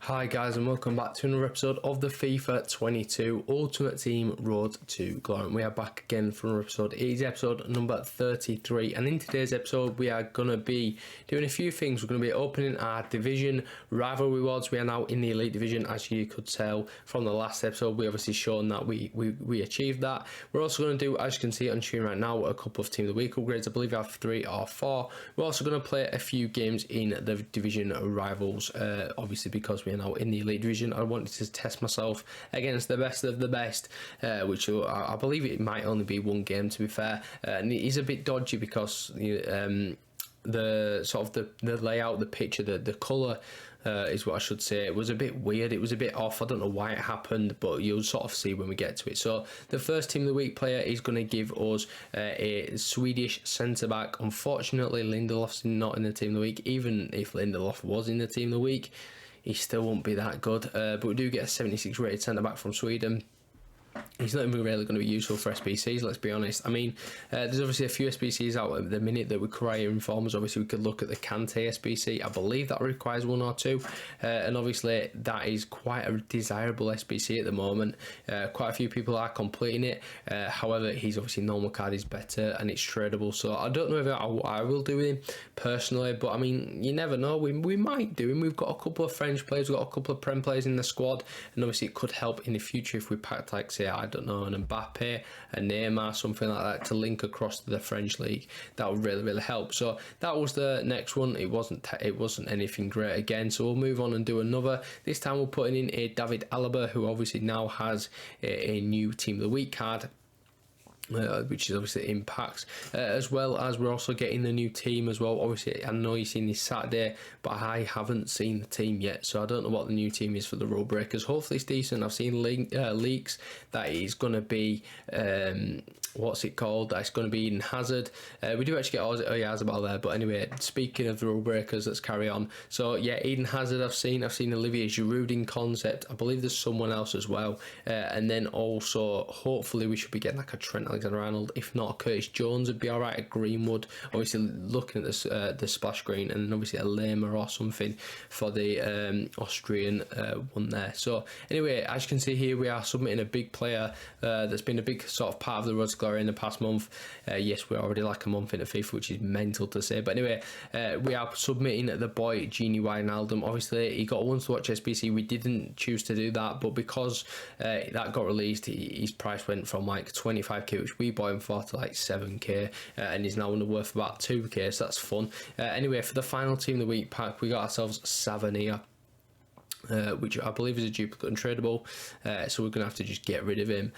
Hi guys, and welcome back to another episode of the FIFA 22 Ultimate Team Road to Glory. We are back again for another episode. It is episode number 33, and in today's episode we are going to be doing a few things. We're going to be opening our division rival rewards. We are now in the Elite Division, as you could tell from the last episode. We obviously shown that we achieved that. We're also going to do, as you can see on screen right now, a couple of Team of the Week upgrades. I believe we have 3 or 4. We're also going to play a few games in the division rivals, obviously because we are now in the Elite Division. I wanted to test myself against the best of the best, which I believe it might only be one game, to be fair, and it is a bit dodgy because the sort of the layout, the picture, the colour is what I should say. It was a bit weird, it was a bit off. I don't know why it happened, but you'll sort of see when we get to it. So the first Team of the Week player is going to give us a Swedish centre back. Unfortunately, Lindelof's not in the Team of the Week. Even if Lindelof was in the Team of the Week, he still won't be that good, but we do get a 76 rated centre back from Sweden. He's not even really going to be useful for SBCs, let's be honest. I mean, there's obviously a few SBCs out at the minute that would require informers. Obviously, we could look at the Kante SBC. I believe that requires 1 or 2. And obviously, that is quite a desirable SBC at the moment. Quite a few people are completing it. However, he's obviously normal card is better and it's tradable. So I don't know if I will do him personally, but I mean, you never know. We might do him. We've got a couple of French players, we've got a couple of Prem players in the squad. And obviously, it could help in the future if we packed, like, say, I don't know, an Mbappe, a Neymar, something like that, to link across to the French league. That would really help. So that was the next one. It wasn't anything great again, so we'll move on and do another. This time we're putting in a David Alaba, who obviously now has a new Team of the Week card, which is obviously impacts, as well as we're also getting the new team as well. Obviously, I know you've seen this Saturday, but I haven't seen the team yet, so I don't know what the new team is for the Rule Breakers. Hopefully it's decent. I've seen leaks that it's going to be what's it called? That's going to be Eden Hazard. We do actually get Oyarzabal there, but anyway, speaking of the Rule Breakers, let's carry on. So yeah, Eden Hazard I've seen Olivier Giroud in concept. I believe there's someone else as well, and then also hopefully we should be getting like a Trent Alexander-Arnold. If not, Curtis Jones would be alright at Greenwood. Obviously looking at this the splash screen, and then obviously a Lema or something for the Austrian one there. So anyway, as you can see here, we are submitting a big player that's been a big sort of part of the Road to Glory in the past month. Yes, we're already like a month into FIFA, which is mental to say, but anyway, we are submitting the boy Genie Wijnaldum. Obviously he got Once to Watch SBC. We didn't choose to do that, but because that got released, his price went from like 25k, which we bought him for, to like 7k, and he's now worth about 2k, so that's fun. Anyway, for the final Team of the Week pack, we got ourselves Savania, which I believe is a duplicate and tradable, so we're going to have to just get rid of him,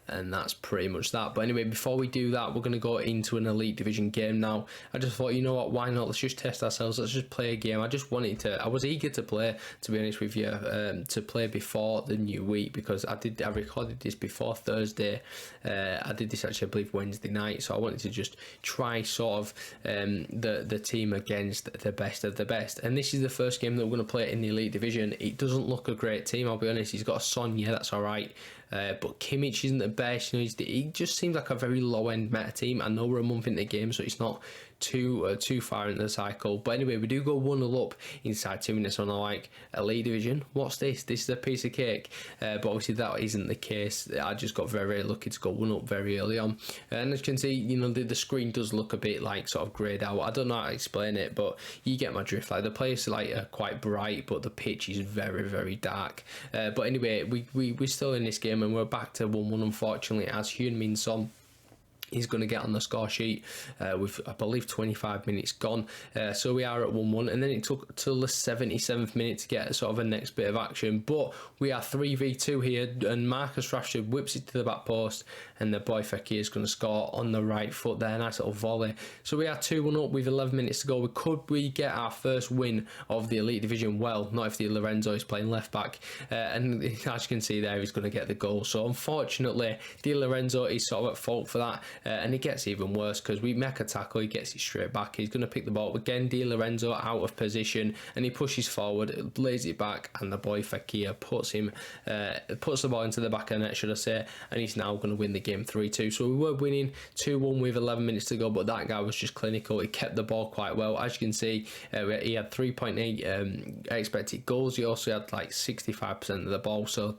and that's pretty much that. But anyway, before we do that, we're going to go into an Elite Division game now. I just thought, you know what, why not, let's just test ourselves, let's just play a game. I was eager to play, to be honest with you, to play before the new week, because I recorded this before Thursday. I did this actually, I believe, Wednesday night, so I wanted to just try sort of the team against the best of the best, and this is the first game that we're going to play in the Elite Division. It doesn't look a great team, I'll be honest. He's got a Son, yeah, that's alright, but Kimmich isn't the best. You know, he just seems like a very low end meta team. I know we're a month into the game, so it's not too far into the cycle, but anyway, we do go 1-0 up inside 2 minutes on a like Elite Division. What's this? This is a piece of cake, but obviously that isn't the case. I just got very lucky to go 1-up very early on, and as you can see, you know, the screen does look a bit like sort of greyed out. I don't know how to explain it, but you get my drift. Like, the players like are quite bright, but the pitch is very dark. But anyway, we're still in this game, and we're back to 1-1 unfortunately, as Heung-min Son he's going to get on the score sheet with, I believe, 25 minutes gone. So we are at 1-1, and then it took till the 77th minute to get sort of a next bit of action. But we are 3v2 here, and Marcus Rashford whips it to the back post, and the boy Fekir is going to score on the right foot there. Nice little volley. So we are 2-1 up with 11 minutes to go. Could we get our first win of the Elite Division? Well, not if Di Lorenzo is playing left back. And as you can see there, he's going to get the goal. So unfortunately, Di Lorenzo is sort of at fault for that. and it gets even worse because we make a tackle, he gets it straight back, he's going to pick the ball again, Di Lorenzo out of position, and he pushes forward, lays it back, and the boy Fekir puts the ball into the back of the net, should I say, and he's now going to win the game 3-2. So we were winning 2-1 with 11 minutes to go, but that guy was just clinical. He kept the ball quite well. As you can see, he had 3.8 expected goals. He also had like 65% of the ball, so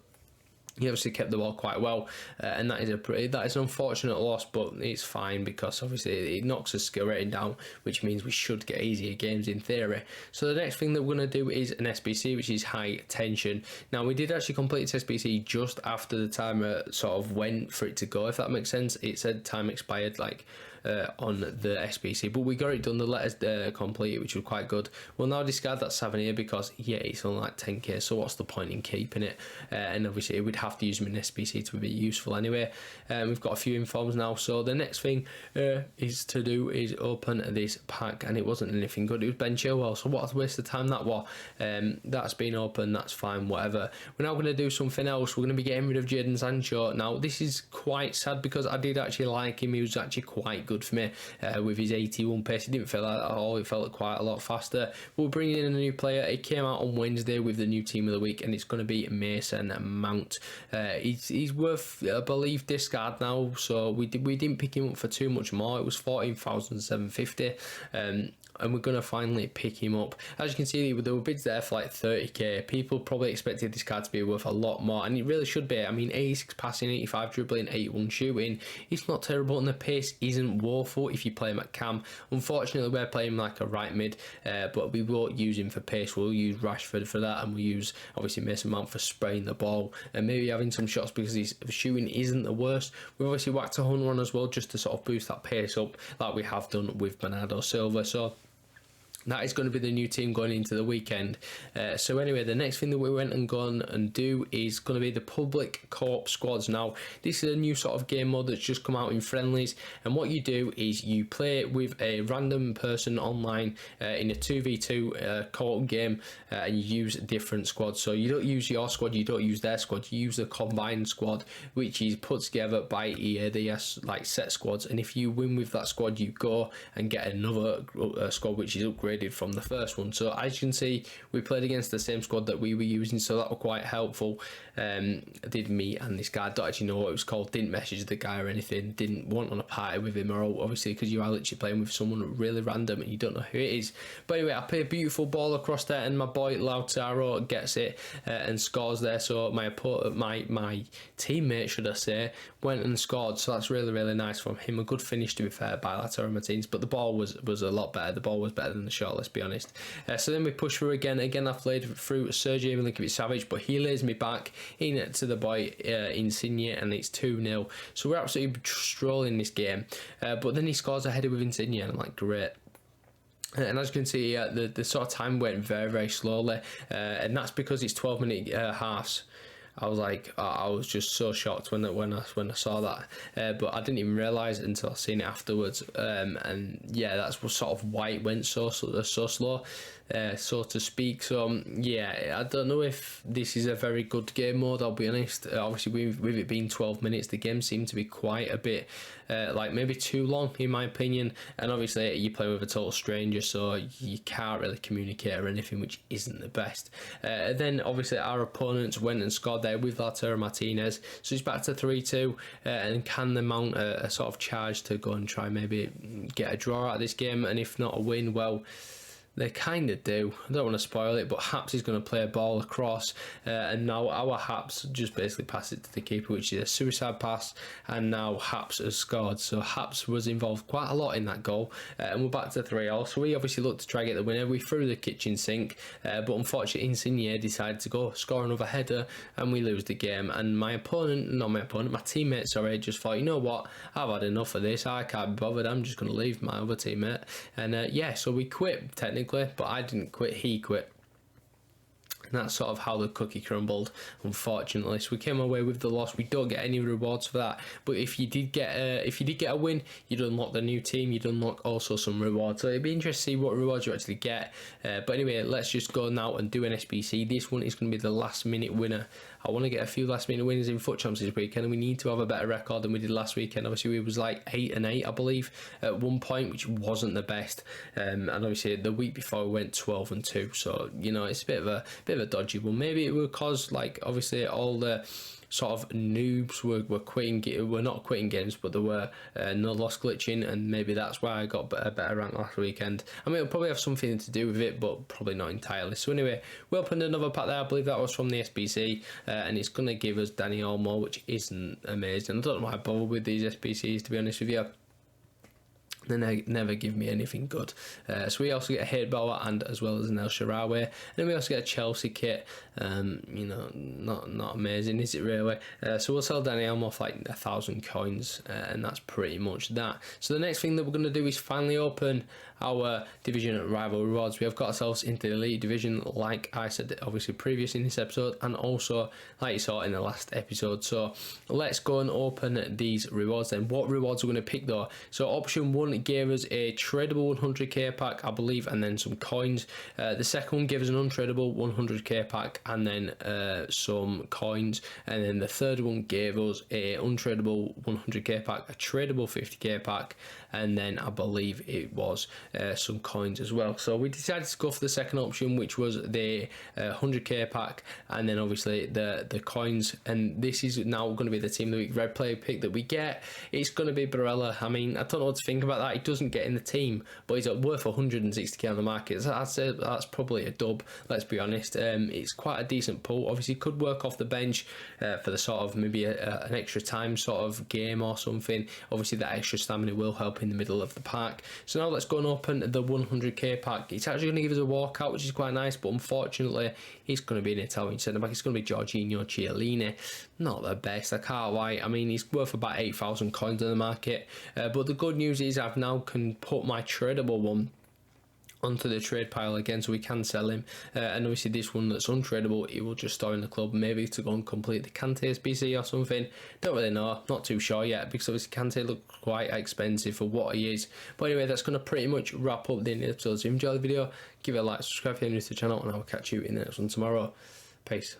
he obviously kept the ball quite well, and that is an unfortunate loss, but it's fine because obviously it knocks his skill rating down, which means we should get easier games in theory. So the next thing that we're going to do is an SBC, which is high tension. Now we did actually complete this SBC just after the timer sort of went for it to go, if that makes sense. It said time expired like on the SBC, but we got it done. The letters complete, which was quite good. We'll now discard that 7 here because yeah, it's only like 10k, so what's the point in keeping it? And obviously we'd have to use them in SBC to be useful anyway. We've got a few informs now, so the next thing is to do is open this pack, and it wasn't anything good. It was Ben Chilwell, so what a waste of time that was. That's been open, that's fine, whatever. We're now going to do something else. We're going to be getting rid of Jadon Sancho. Now this is quite sad because I did actually like him. He was actually quite good for me with his 81 pace. He didn't feel like that at all. It felt quite a lot faster. We're bringing in a new player. It came out on Wednesday with the new team of the week, and it's going to be Mason Mount. He's worth, I believe, discard now, so we didn't pick him up for too much more. It was 14,750, and we're going to finally pick him up. As you can see, there were bids there for like 30k. People probably expected this card to be worth a lot more, and it really should be. I mean, 86 passing, 85 dribbling, 81 shooting. It's not terrible, and the pace isn't woeful if you play him at cam. Unfortunately, we're playing him like a right mid, but we won't use him for pace. We'll use Rashford for that, and we'll use obviously Mason Mount for spraying the ball and maybe having some shots because his shooting isn't the worst. We've obviously whacked a Hunter on as well, just to sort of boost that pace up like we have done with Bernardo Silva. So that is going to be the new team going into the weekend. So anyway, the next thing that we went and gone and do is going to be the public co-op squads. Now this is a new sort of game mode that's just come out in friendlies, and what you do is you play with a random person online in a 2v2 co-op game, and you use different squads. So you don't use your squad, you don't use their squad, you use a combined squad which is put together by EA. They have like set squads, and if you win with that squad you go and get another squad which is upgraded from the first one. So as you can see, we played against the same squad that we were using, so that was quite helpful. Did me and this guy, don't actually know what it was called, didn't message the guy or anything, didn't want on a party with him, or obviously because you are literally playing with someone really random and you don't know who it is. But anyway, I play a beautiful ball across there, and my boy Lautaro gets it and scores there. So my teammate, should I say, went and scored, so that's really nice from him. A good finish, to be fair, by Lautaro Martinez, but the ball was a lot better. The ball was better than the shot, let's be honest. So then we push through again. I've played through Sergio Milinkovic-Savic, but he lays me back in to the boy Insigne, and it's 2-0. So we're absolutely strolling this game, but then he scores a header with Insigne, and I'm like, great. And as you can see, the sort of time went very slowly, and that's because it's 12-minute halves. I was like, I was just so shocked when I saw that, but I didn't even realise it until I seen it afterwards. And yeah, that's what sort of why it went so slow, so to speak. So yeah, I don't know if this is a very good game mode, I'll be honest. Obviously with it being 12 minutes, the game seemed to be quite a bit like maybe too long in my opinion, and obviously you play with a total stranger, so you can't really communicate or anything, which isn't the best. Then obviously our opponents went and scored there with Lautaro Martinez, so he's back to 3-2, and can they mount a sort of charge to go and try maybe get a draw out of this game, and if not a win? Well, they kind of do. I don't want to spoil it, but Haps is going to play a ball across, and now our Haps just basically pass it to the keeper, which is a suicide pass, and now Haps has scored. So Haps was involved quite a lot in that goal, and we're back to 3-3. So we obviously looked to try and get the winner. We threw the kitchen sink, but unfortunately Insigne decided to go score another header, and we lose the game. And my teammate, sorry, just thought, you know what, I've had enough of this, I can't be bothered, I'm just going to leave my other teammate. And yeah, so we quit technically, but I didn't quit, he quit. And that's sort of how the cookie crumbled, unfortunately. So we came away with the loss. We don't get any rewards for that. But if you did get a win, you'd unlock the new team. You'd unlock also some rewards. So it'd be interesting to see what rewards you actually get. But anyway, let's just go now and do an SBC. This one is going to be the last minute winner. I want to get a few last minute winners in FUT Champs this weekend, and we need to have a better record than we did last weekend. Obviously, we was like 8-8, I believe, at one point, which wasn't the best. And obviously, the week before we went 12-2. So you know, it's a bit of a dodgy one. Maybe it will cause, like, obviously all the sort of noobs were quitting. We're not quitting games, but there were no loss glitching, and maybe that's why I got a better rank last weekend. I mean, it'll probably have something to do with it, but probably not entirely. So anyway, we opened another pack there. I believe that was from the SBC, and it's going to give us Danny Olmo, which isn't amazing. I don't know why I bother with these SBCs, to be honest with you. They never give me anything good. So we also get a Hate Bauer and as well as an El Shaarawy. And then we also get a Chelsea kit. You know, not amazing, is it really? So we'll sell Danny Elmo for like 1,000 coins, and that's pretty much that. So the next thing that we're going to do is finally open our division rival rewards. We have got ourselves into the elite division, like I said obviously previous in this episode, and also like you saw in the last episode. So let's go and open these rewards then. What rewards we're going to pick though? So option 1 gave us a tradable 100k pack, I believe, and then some coins. The second one gave us an untradable 100k pack and then some coins, and then the third one gave us a untradable 100k pack, a tradable 50k pack, and then I believe it was some coins as well. So we decided to go for the second option, which was the 100k pack, and then obviously the coins. And this is now going to be the team of the week red player pick that we get. It's going to be Barella. I mean, I don't know what to think about that. He doesn't get in the team, but he's worth 160k on the market. So I'd say that's probably a dub, let's be honest. It's quite a decent pull. Obviously could work off the bench for the sort of maybe an extra time sort of game or something. Obviously that extra stamina will help in the middle of the pack. So now let's go and open the 100k pack. It's actually going to give us a walkout, which is quite nice, but unfortunately it's going to be an Italian centre back. It's going to be Jorginho Chiellini. Not the best, I can't lie. I mean, he's worth about 8,000 coins on the market, but the good news is I've now can put my tradable one onto the trade pile again, so we can sell him. And obviously this one that's untradable, it will just store in the club, maybe to go and complete the Kante SBC or something. Don't really know, not too sure yet, because obviously Kante looks quite expensive for what he is. But anyway, that's going to pretty much wrap up the episode. So if you enjoyed the video, give it a like, subscribe if you're new to the channel, and I will catch you in the next one tomorrow. Peace.